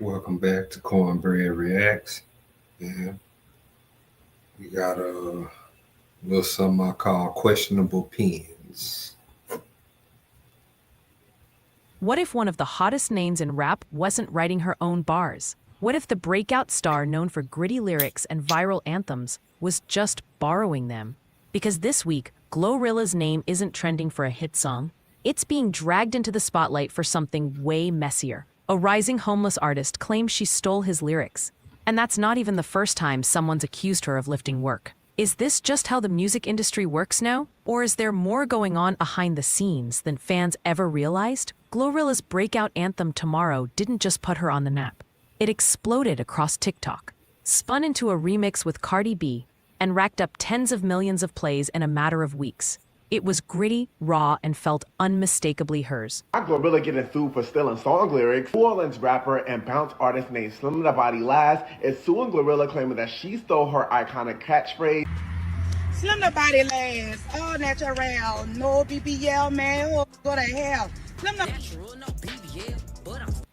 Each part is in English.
Welcome back to Kornbread Reacts. And we got a little something I call questionable pins. What if one of the hottest names in rap wasn't writing her own bars? What if the breakout star known for gritty lyrics and viral anthems was just borrowing them? Because this week, Glorilla's name isn't trending for a hit song. It's being dragged into the spotlight for something way messier. A rising homeless artist claims she stole his lyrics. And that's not even the first time someone's accused her of lifting work. Is this just how the music industry works now? Or is there more going on behind the scenes than fans ever realized? Glorilla's breakout anthem Tomorrow didn't just put her on the map. It exploded across TikTok, spun into a remix with Cardi B, and racked up tens of millions of plays in a matter of weeks. It was gritty, raw, and felt unmistakably hers. Glorilla getting sued for stealing song lyrics. New Orleans rapper and bounce artist named Slim the Body Last is suing Glorilla, claiming that she stole her iconic catchphrase. Slim the Body Last, all natural, no BBL, man, go to hell. Slim the...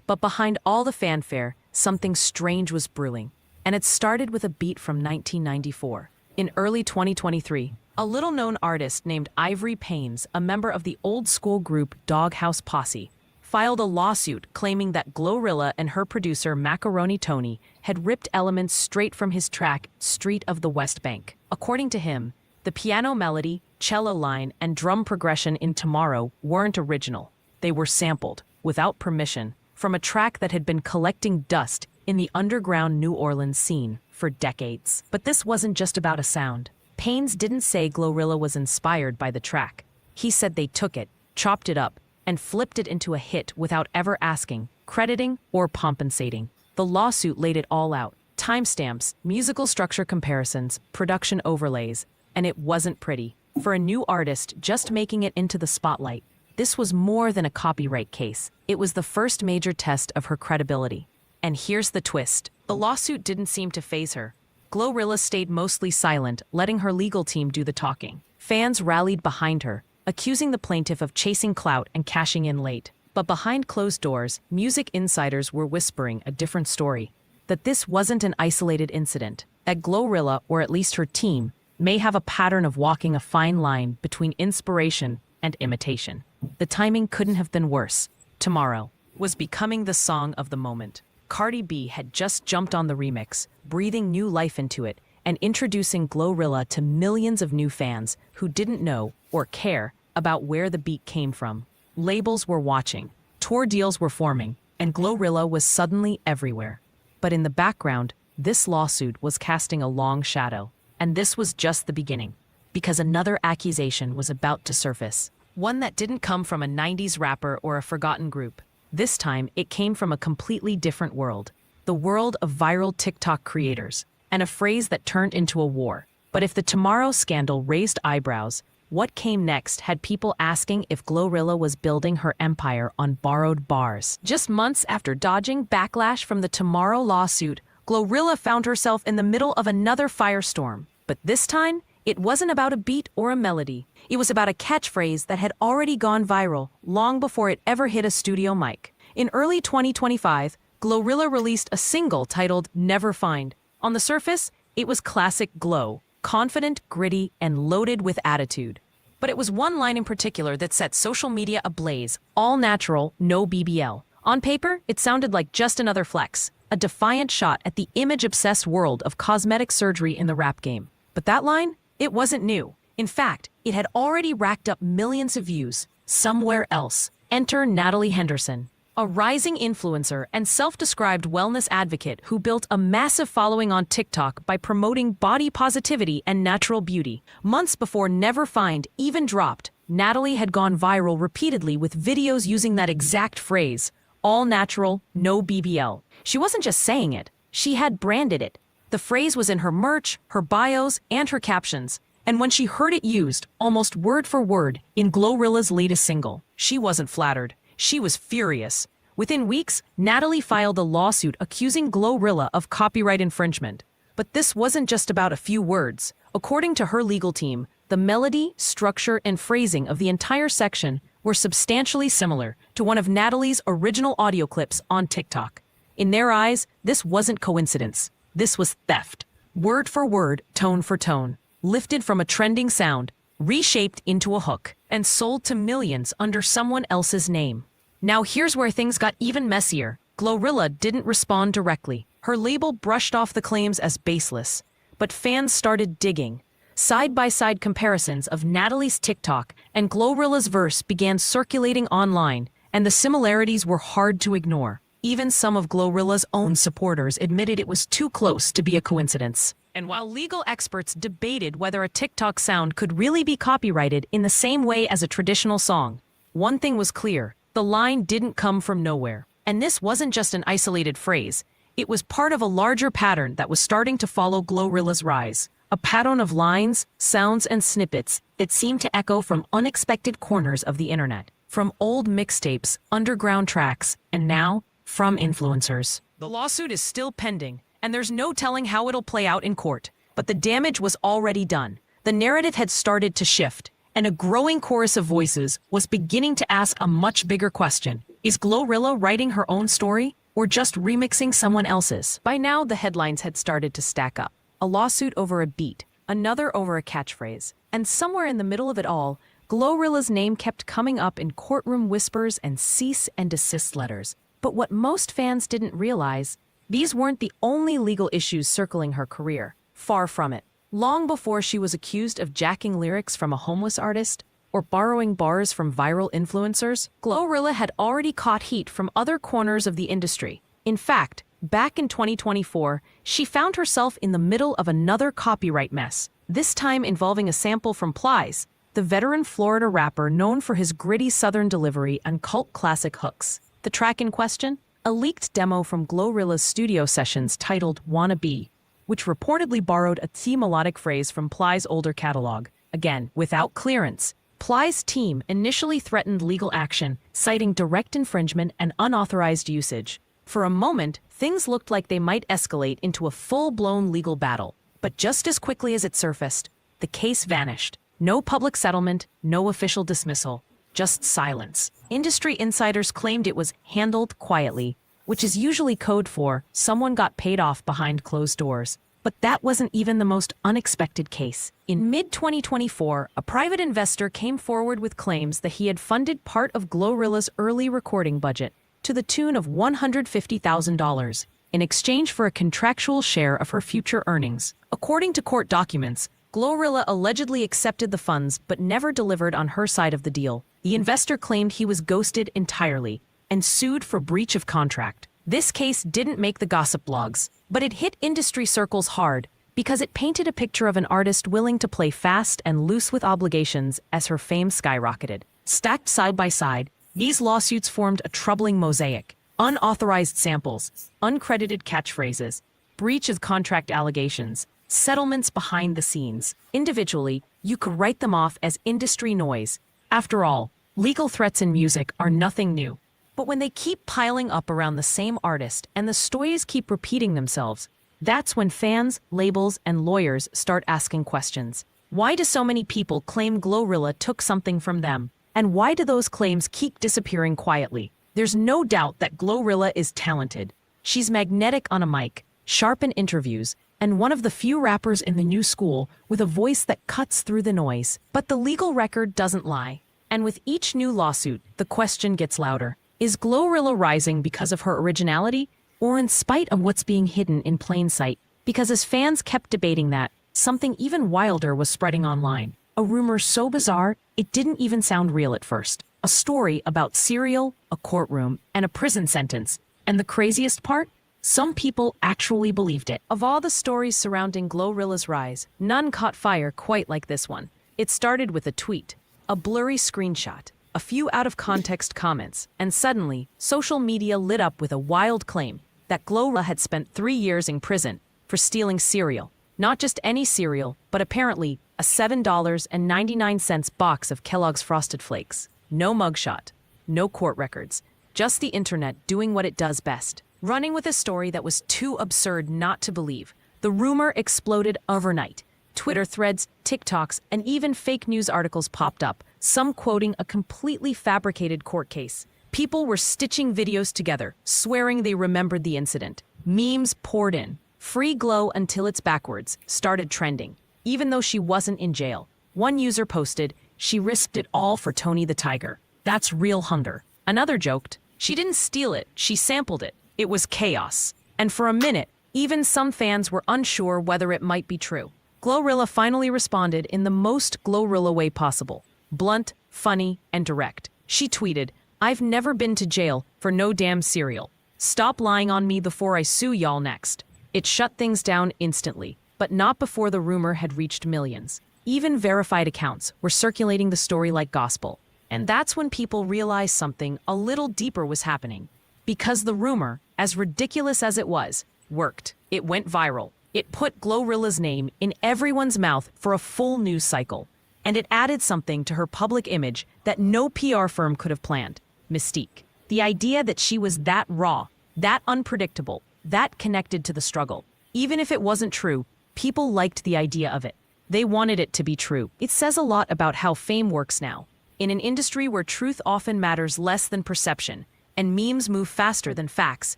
But behind all the fanfare, something strange was brewing. And it started with a beat from 1994. In early 2023, a little-known artist named Ivory Paynes, a member of the old-school group Doghouse Posse, filed a lawsuit claiming that Glorilla and her producer Macaroni Tony had ripped elements straight from his track Street of the West Bank. According to him, the piano melody, cello line, and drum progression in Tomorrow weren't original. They were sampled, without permission, from a track that had been collecting dust in the underground New Orleans scene for decades. But this wasn't just about a sound. Paynes didn't say Glorilla was inspired by the track. He said they took it, chopped it up, and flipped it into a hit without ever asking, crediting, or compensating. The lawsuit laid it all out. Timestamps, musical structure comparisons, production overlays, and it wasn't pretty. For a new artist just making it into the spotlight, this was more than a copyright case. It was the first major test of her credibility. And here's the twist. The lawsuit didn't seem to faze her. Glorilla stayed mostly silent, letting her legal team do the talking. Fans rallied behind her, accusing the plaintiff of chasing clout and cashing in late. But behind closed doors, music insiders were whispering a different story. That this wasn't an isolated incident. That Glorilla, or at least her team, may have a pattern of walking a fine line between inspiration and imitation. The timing couldn't have been worse. Tomorrow was becoming the song of the moment. Cardi B had just jumped on the remix, breathing new life into it, and introducing Glorilla to millions of new fans who didn't know or care about where the beat came from. Labels were watching, tour deals were forming, and Glorilla was suddenly everywhere. But in the background, this lawsuit was casting a long shadow. And this was just the beginning, because another accusation was about to surface. One that didn't come from a 90s rapper or a forgotten group. This time, it came from a completely different world. The world of viral TikTok creators, and a phrase that turned into a war. But if the Tomorrow scandal raised eyebrows, what came next had people asking if Glorilla was building her empire on borrowed bars. Just months after dodging backlash from the Tomorrow lawsuit, Glorilla found herself in the middle of another firestorm. But this time, it wasn't about a beat or a melody. It was about a catchphrase that had already gone viral long before it ever hit a studio mic. In early 2025, Glorilla released a single titled Never Find. On the surface, it was classic Glow, confident, gritty, and loaded with attitude. But it was one line in particular that set social media ablaze: all natural, no BBL. On paper, it sounded like just another flex, a defiant shot at the image-obsessed world of cosmetic surgery in the rap game. But that line? It wasn't new. In fact, it had already racked up millions of views. Somewhere else. Enter Natalie Henderson, a rising influencer and self-described wellness advocate who built a massive following on TikTok by promoting body positivity and natural beauty. Months before Never Find even dropped, Natalie had gone viral repeatedly with videos using that exact phrase, all natural, no BBL. She wasn't just saying it, she had branded it. The phrase was in her merch, her bios, and her captions. And when she heard it used, almost word for word, in Glorilla's latest single, she wasn't flattered. She was furious. Within weeks, Natalie filed a lawsuit accusing Glorilla of copyright infringement. But this wasn't just about a few words. According to her legal team, the melody, structure, and phrasing of the entire section were substantially similar to one of Natalie's original audio clips on TikTok. In their eyes, this wasn't coincidence. This was theft. Word for word, tone for tone. Lifted from a trending sound, reshaped into a hook, and sold to millions under someone else's name. Now here's where things got even messier. Glorilla didn't respond directly. Her label brushed off the claims as baseless. But fans started digging. Side-by-side comparisons of Natalie's TikTok and Glorilla's verse began circulating online, and the similarities were hard to ignore. Even some of Glorilla's own supporters admitted it was too close to be a coincidence. And while legal experts debated whether a TikTok sound could really be copyrighted in the same way as a traditional song, one thing was clear: the line didn't come from nowhere. And this wasn't just an isolated phrase. It was part of a larger pattern that was starting to follow Glorilla's rise. A pattern of lines, sounds, and snippets that seemed to echo from unexpected corners of the internet. From old mixtapes, underground tracks, and now, from influencers. The lawsuit is still pending, and there's no telling how it'll play out in court. But the damage was already done. The narrative had started to shift, and a growing chorus of voices was beginning to ask a much bigger question. Is Glorilla writing her own story, or just remixing someone else's? By now, the headlines had started to stack up. A lawsuit over a beat, another over a catchphrase, and somewhere in the middle of it all, Glorilla's name kept coming up in courtroom whispers and cease and desist letters. But what most fans didn't realize, these weren't the only legal issues circling her career. Far from it. Long before she was accused of jacking lyrics from a homeless artist or borrowing bars from viral influencers, Glorilla had already caught heat from other corners of the industry. In fact, back in 2024, she found herself in the middle of another copyright mess, this time involving a sample from Plies, the veteran Florida rapper known for his gritty southern delivery and cult classic hooks. The track in question? A leaked demo from Glorilla's studio sessions titled Wanna Be, which reportedly borrowed a T melodic phrase from Plies' older catalog. Again, without clearance. Plies' team initially threatened legal action, citing direct infringement and unauthorized usage. For a moment, things looked like they might escalate into a full-blown legal battle. But just as quickly as it surfaced, the case vanished. No public settlement, no official dismissal. Just silence. Industry insiders claimed it was handled quietly, which is usually code for someone got paid off behind closed doors. But that wasn't even the most unexpected case. In mid-2024, a private investor came forward with claims that he had funded part of Glorilla's early recording budget to the tune of $150,000 in exchange for a contractual share of her future earnings. According to court documents, Glorilla allegedly accepted the funds but never delivered on her side of the deal. The investor claimed he was ghosted entirely and sued for breach of contract. This case didn't make the gossip blogs, but it hit industry circles hard because it painted a picture of an artist willing to play fast and loose with obligations as her fame skyrocketed. Stacked side by side, these lawsuits formed a troubling mosaic. Unauthorized samples, uncredited catchphrases, breach of contract allegations, settlements behind the scenes. Individually, you could write them off as industry noise. After all, legal threats in music are nothing new. But when they keep piling up around the same artist and the stories keep repeating themselves, that's when fans, labels, and lawyers start asking questions. Why do so many people claim Glorilla took something from them? And why do those claims keep disappearing quietly? There's no doubt that Glorilla is talented. She's magnetic on a mic, sharp in interviews, and one of the few rappers in the new school with a voice that cuts through the noise. But the legal record doesn't lie. And with each new lawsuit, the question gets louder. Is Glorilla rising because of her originality, or in spite of what's being hidden in plain sight? Because as fans kept debating that, something even wilder was spreading online. A rumor so bizarre, it didn't even sound real at first. A story about cereal, a courtroom, and a prison sentence. And the craziest part? Some people actually believed it. Of all the stories surrounding Glorilla's rise, none caught fire quite like this one. It started with a tweet, a blurry screenshot, a few out-of-context comments, and suddenly, social media lit up with a wild claim that Glorilla had spent 3 years in prison for stealing cereal. Not just any cereal, but apparently a $7.99 box of Kellogg's Frosted Flakes. No mugshot, no court records, just the internet doing what it does best. Running with a story that was too absurd not to believe. The rumor exploded overnight. Twitter threads, TikToks, and even fake news articles popped up, some quoting a completely fabricated court case. People were stitching videos together, swearing they remembered the incident. Memes poured in. Free Glow until it's backwards started trending, even though she wasn't in jail. One user posted, "She risked it all for Tony the Tiger. That's real hunger." Another joked, "She didn't steal it, she sampled it. It was chaos." And for a minute, even some fans were unsure whether it might be true. Glorilla finally responded in the most Glorilla way possible. Blunt, funny, and direct. She tweeted, "I've never been to jail for no damn cereal. Stop lying on me before I sue y'all next." It shut things down instantly, but not before the rumor had reached millions. Even verified accounts were circulating the story like gospel. And that's when people realized something a little deeper was happening. Because the rumor, as ridiculous as it was, worked. It went viral. It put Glorilla's name in everyone's mouth for a full news cycle. And it added something to her public image that no PR firm could have planned: mystique. The idea that she was that raw, that unpredictable, that connected to the struggle. Even if it wasn't true, people liked the idea of it. They wanted it to be true. It says a lot about how fame works now. In an industry where truth often matters less than perception, and memes move faster than facts,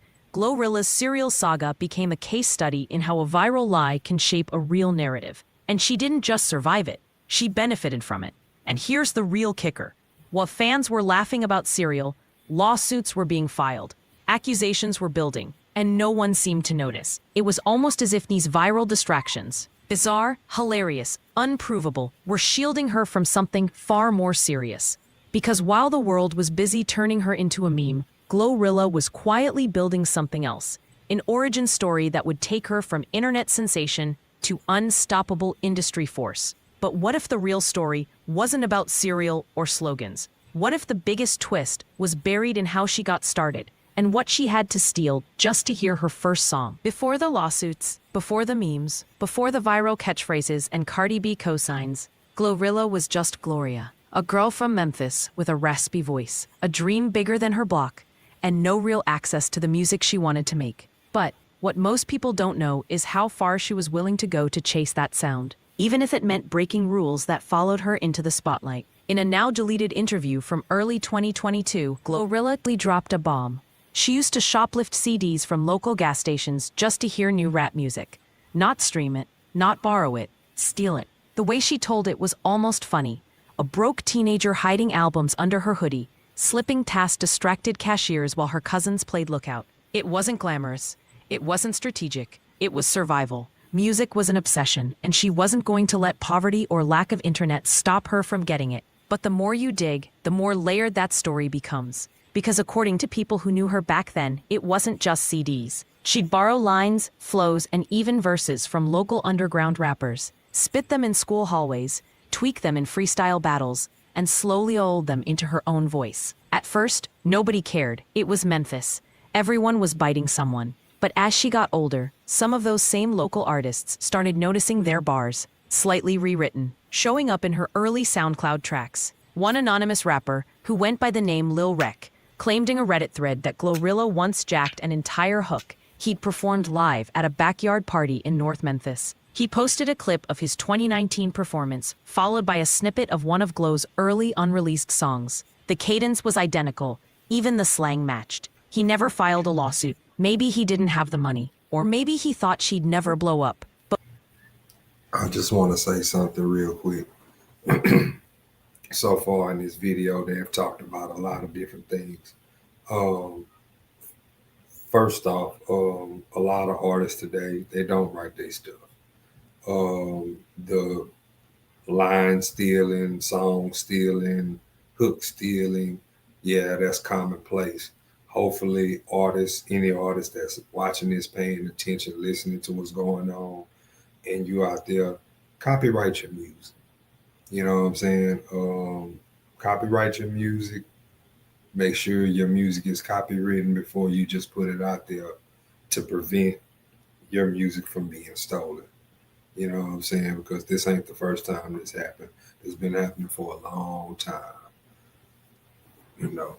Glorilla's cereal saga became a case study in how a viral lie can shape a real narrative. And she didn't just survive it, she benefited from it. And here's the real kicker. While fans were laughing about cereal, lawsuits were being filed, accusations were building, and no one seemed to notice. It was almost as if these viral distractions, bizarre, hilarious, unprovable, were shielding her from something far more serious. Because while the world was busy turning her into a meme, Glorilla was quietly building something else, an origin story that would take her from internet sensation to unstoppable industry force. But what if the real story wasn't about cereal or slogans? What if the biggest twist was buried in how she got started and what she had to steal just to hear her first song? Before the lawsuits, before the memes, before the viral catchphrases and Cardi B cosigns, Glorilla was just Gloria, a girl from Memphis with a raspy voice, a dream bigger than her block, and no real access to the music she wanted to make. But what most people don't know is how far she was willing to go to chase that sound, even if it meant breaking rules that followed her into the spotlight. In a now-deleted interview from early 2022, Glorilla dropped a bomb. She used to shoplift CDs from local gas stations just to hear new rap music. Not stream it, not borrow it, steal it. The way she told it was almost funny. A broke teenager hiding albums under her hoodie, slipping past distracted cashiers while her cousins played lookout. It wasn't glamorous. It wasn't strategic. It was survival. Music was an obsession, and she wasn't going to let poverty or lack of internet stop her from getting it. But the more you dig, the more layered that story becomes. Because according to people who knew her back then, it wasn't just CDs. She'd borrow lines, flows, and even verses from local underground rappers, spit them in school hallways, tweak them in freestyle battles, and slowly mold them into her own voice. At first, nobody cared. It was Memphis. Everyone was biting someone. But as she got older, some of those same local artists started noticing their bars, slightly rewritten, showing up in her early SoundCloud tracks. One anonymous rapper, who went by the name Lil Rec, claimed in a Reddit thread that Glorilla once jacked an entire hook he'd performed live at a backyard party in North Memphis. He posted a clip of his 2019 performance, followed by a snippet of one of Glow's early unreleased songs. The cadence was identical, even the slang matched. He never filed a lawsuit. Maybe he didn't have the money, or maybe he thought she'd never blow up. But I just want to say something real quick. So far in this video, they have talked about a lot of different things. First off, a lot of artists today, they don't write their stuff. The line stealing, song stealing, hook stealing, yeah, that's commonplace. Hopefully any artist that's watching this, paying attention, listening to what's going on, and you out there, copyright your music. You know what I'm saying? Copyright your music. Make sure your music is copywritten before you just put it out there to prevent your music from being stolen. You know what I'm saying? Because this ain't the first time this happened. It's been happening for a long time. You know.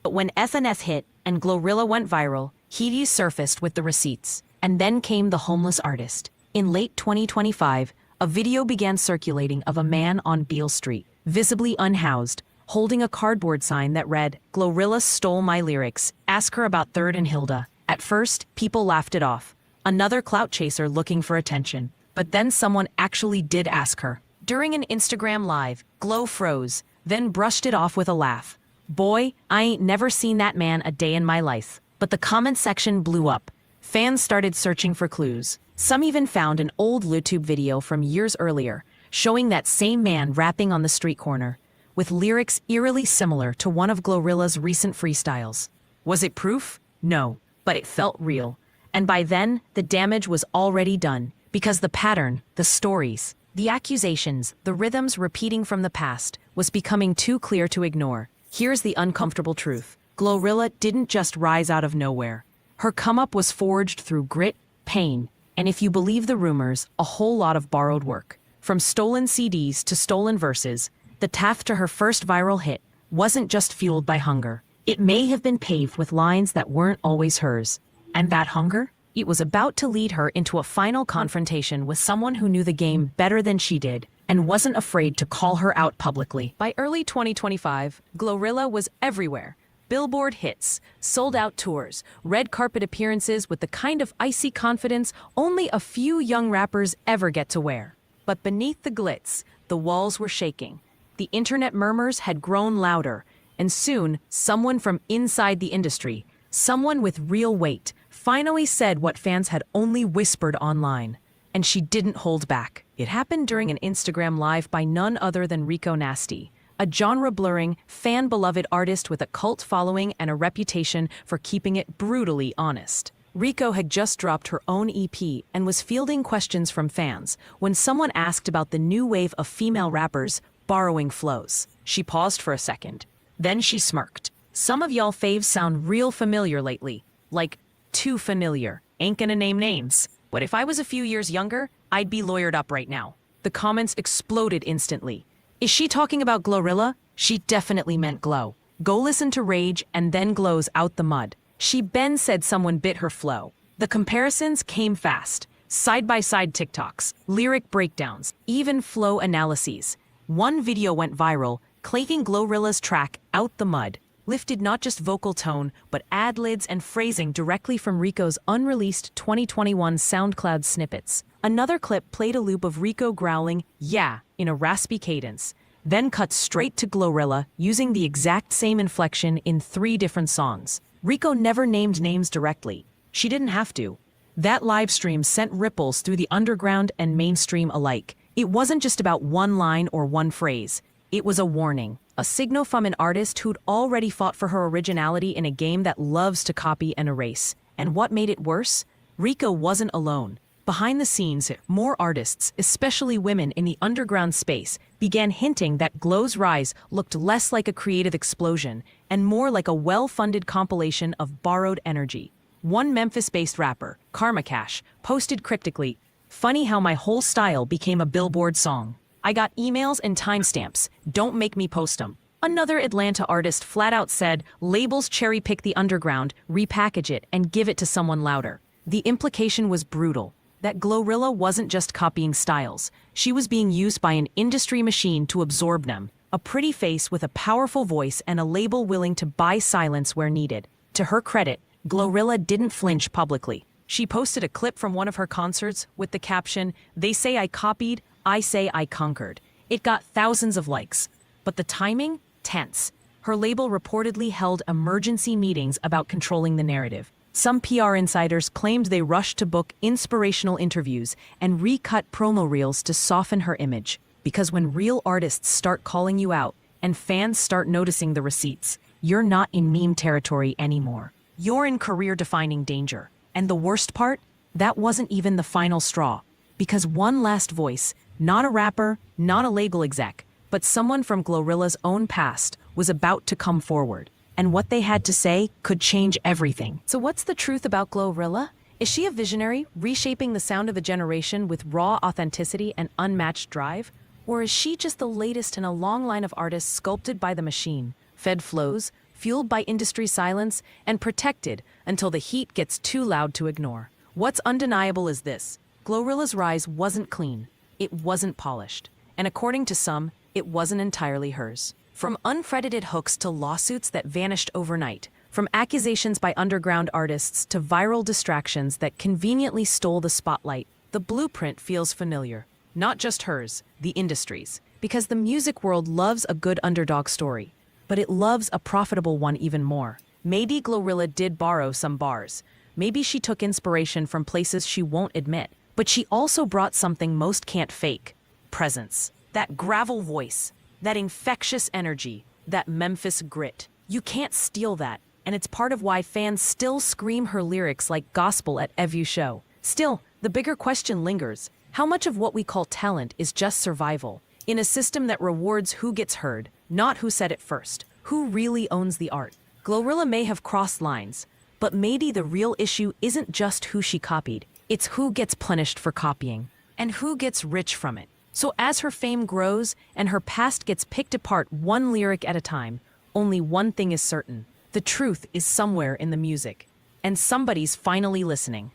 But when SNS hit and Glorilla went viral, he surfaced with the receipts. And then came the homeless artist. In late 2025, a video began circulating of a man on Beale Street, visibly unhoused, holding a cardboard sign that read, "Glorilla stole my lyrics. Ask her about Third and Hilda." At first, people laughed it off. Another clout chaser looking for attention. But then someone actually did ask her. During an Instagram live, Glo froze, then brushed it off with a laugh. "Boy, I ain't never seen that man a day in my life." But the comment section blew up. Fans started searching for clues. Some even found an old YouTube video from years earlier, showing that same man rapping on the street corner, with lyrics eerily similar to one of Glorilla's recent freestyles. Was it proof? No, but it felt real. And by then, the damage was already done, because the pattern, the stories, the accusations, the rhythms repeating from the past, was becoming too clear to ignore. Here's the uncomfortable truth. Glorilla didn't just rise out of nowhere. Her come-up was forged through grit, pain, and if you believe the rumors, a whole lot of borrowed work. From stolen CDs to stolen verses, the path to her first viral hit wasn't just fueled by hunger. It may have been paved with lines that weren't always hers. And that hunger? It was about to lead her into a final confrontation with someone who knew the game better than she did and wasn't afraid to call her out publicly. By early 2025, Glorilla was everywhere. Billboard hits, sold-out tours, red carpet appearances with the kind of icy confidence only a few young rappers ever get to wear. But beneath the glitz, the walls were shaking. The internet murmurs had grown louder, and soon, someone from inside the industry, someone with real weight, finally said what fans had only whispered online. And she didn't hold back. It happened during an Instagram live by none other than Rico Nasty, a genre-blurring, fan-beloved artist with a cult following and a reputation for keeping it brutally honest. Rico had just dropped her own EP and was fielding questions from fans when someone asked about the new wave of female rappers borrowing flows. She paused for a second. Then she smirked. "Some of y'all faves sound real familiar lately. Like, too familiar. Ain't gonna name names. But if I was a few years younger, I'd be lawyered up right now." The comments exploded instantly. Is she talking about Glorilla? She definitely meant Glo. Go listen to Rage and then Glo's Out the Mud. She Ben said someone bit her flow. The comparisons came fast. Side-by-side TikToks, lyric breakdowns, even flow analyses. One video went viral, claiming Glorilla's track Out the Mud lifted not just vocal tone, but ad-libs and phrasing directly from Rico's unreleased 2021 SoundCloud snippets. Another clip played a loop of Rico growling, "Yeah," in a raspy cadence, then cut straight to Glorilla using the exact same inflection in 3 different songs. Rico never named names directly. She didn't have to. That live stream sent ripples through the underground and mainstream alike. It wasn't just about one line or one phrase. It was a warning, a signal from an artist who'd already fought for her originality in a game that loves to copy and erase. And what made it worse? Rico wasn't alone. Behind the scenes, more artists, especially women in the underground space, began hinting that Glo's rise looked less like a creative explosion and more like a well-funded compilation of borrowed energy. One Memphis-based rapper, Karma Cash, posted cryptically, "Funny how my whole style became a Billboard song. I got emails and timestamps. Don't make me post them." Another Atlanta artist flat out said, "Labels cherry-pick the underground, repackage it, and give it to someone louder." The implication was brutal. That Glorilla wasn't just copying styles. She was being used by an industry machine to absorb them. A pretty face with a powerful voice and a label willing to buy silence where needed. To her credit, Glorilla didn't flinch publicly. She posted a clip from one of her concerts with the caption, "They say I copied, I say I conquered." It got thousands of likes. But the timing? Tense. Her label reportedly held emergency meetings about controlling the narrative. Some PR insiders claimed they rushed to book inspirational interviews and recut promo reels to soften her image. Because when real artists start calling you out and fans start noticing the receipts, you're not in meme territory anymore. You're in career-defining danger. And the worst part? That wasn't even the final straw. Because one last voice, not a rapper, not a label exec, but someone from Glorilla's own past, was about to come forward. And what they had to say could change everything. So what's the truth about Glorilla? Is she a visionary, reshaping the sound of a generation with raw authenticity and unmatched drive? Or is she just the latest in a long line of artists sculpted by the machine, fed flows, fueled by industry silence, and protected until the heat gets too loud to ignore? What's undeniable is this. Glorilla's rise wasn't clean. It wasn't polished. And according to some, it wasn't entirely hers. From unfredited hooks to lawsuits that vanished overnight, from accusations by underground artists to viral distractions that conveniently stole the spotlight, the blueprint feels familiar. Not just hers, the industry's. Because the music world loves a good underdog story, but it loves a profitable one even more. Maybe Glorilla did borrow some bars. Maybe she took inspiration from places she won't admit. But she also brought something most can't fake: presence. That gravel voice, that infectious energy, that Memphis grit. You can't steal that, and it's part of why fans still scream her lyrics like gospel at every show. Still, the bigger question lingers. How much of what we call talent is just survival? In a system that rewards who gets heard, not who said it first. Who really owns the art? Glorilla may have crossed lines, but maybe the real issue isn't just who she copied. It's who gets punished for copying, and who gets rich from it. So as her fame grows and her past gets picked apart one lyric at a time, only one thing is certain. The truth is somewhere in the music, and somebody's finally listening.